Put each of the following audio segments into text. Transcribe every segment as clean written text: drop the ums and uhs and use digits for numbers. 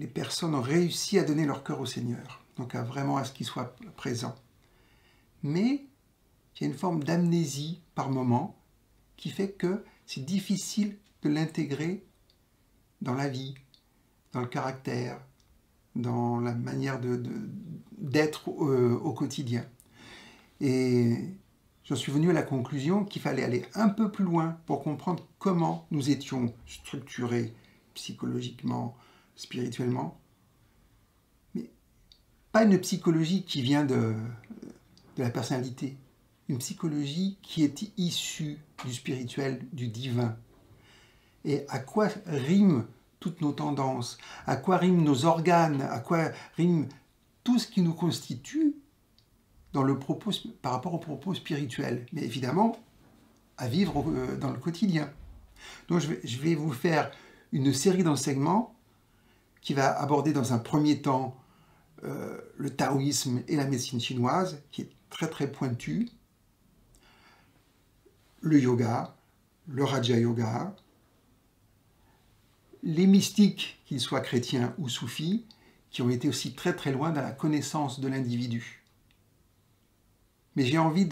les personnes ont réussi à donner leur cœur au Seigneur, donc vraiment à ce qu'il soit présent. Mais il y a une forme d'amnésie par moment qui fait que c'est difficile de l'intégrer dans la vie, dans le caractère, dans la manière d'être au quotidien. Et j'en suis venu à la conclusion qu'il fallait aller un peu plus loin pour comprendre comment nous étions structurés psychologiquement, spirituellement. Mais pas une psychologie qui vient de la personnalité, une psychologie qui est issue du spirituel, du divin. Et à quoi riment toutes nos tendances, à quoi riment nos organes, à quoi rime tout ce qui nous constitue dans le propos, par rapport au propos spirituel, mais évidemment à vivre dans le quotidien. Donc je vais vous faire une série d'enseignements qui va aborder dans un premier temps le taoïsme et la médecine chinoise, qui est très très pointu, le yoga, le Raja Yoga, les mystiques, qu'ils soient chrétiens ou soufis, qui ont été aussi très très loin dans la connaissance de l'individu. Mais j'ai envie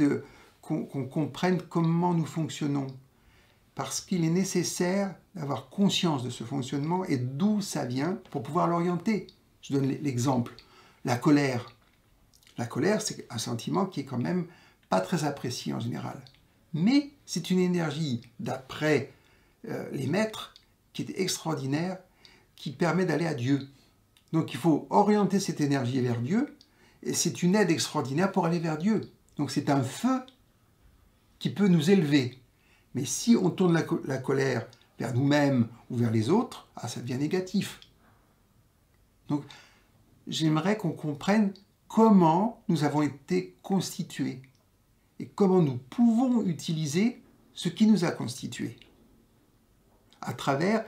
qu'on comprenne comment nous fonctionnons, parce qu'il est nécessaire d'avoir conscience de ce fonctionnement et d'où ça vient pour pouvoir l'orienter. Je donne l'exemple, la colère. La colère, c'est un sentiment qui est quand même pas très apprécié en général. Mais c'est une énergie, d'après les maîtres, qui est extraordinaire, qui permet d'aller à Dieu. Donc il faut orienter cette énergie vers Dieu, et c'est une aide extraordinaire pour aller vers Dieu. Donc c'est un feu qui peut nous élever. Mais si on tourne la colère vers nous-mêmes ou vers les autres, ça devient négatif. Donc j'aimerais qu'on comprenne comment nous avons été constitués et comment nous pouvons utiliser ce qui nous a constitués à travers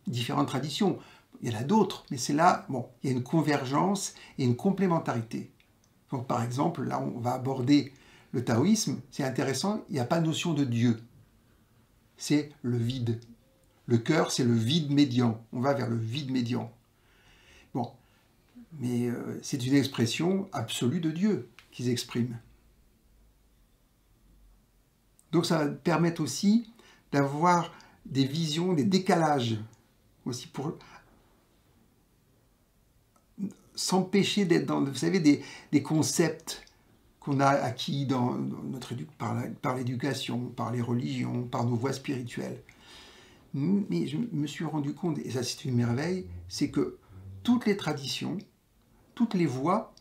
différentes traditions. Il y en a d'autres, mais c'est là, il y a une convergence et une complémentarité. Donc par exemple, là on va aborder le taoïsme, c'est intéressant, il n'y a pas de notion de Dieu. C'est le vide. Le cœur, c'est le vide médian. On va vers le vide médian. Bon, mais c'est une expression absolue de Dieu qu'ils expriment. Donc ça va permettre aussi d'avoir des visions, des décalages, aussi pour s'empêcher d'être dans, vous savez, des concepts qu'on a acquis dans notre par l'éducation, par les religions, par nos voies spirituelles. Mais je me suis rendu compte, et ça c'est une merveille, c'est que toutes les traditions, toutes les voies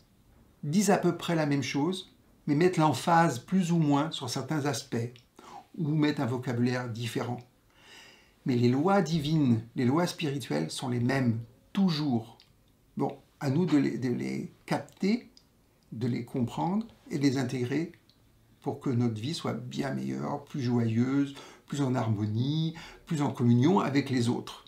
disent à peu près la même chose, mais mettent l'emphase plus ou moins sur certains aspects, ou mettent un vocabulaire différent. Mais les lois divines, les lois spirituelles sont les mêmes, toujours. Bon, à nous de les capter, de les comprendre et de les intégrer pour que notre vie soit bien meilleure, plus joyeuse, plus en harmonie, plus en communion avec les autres.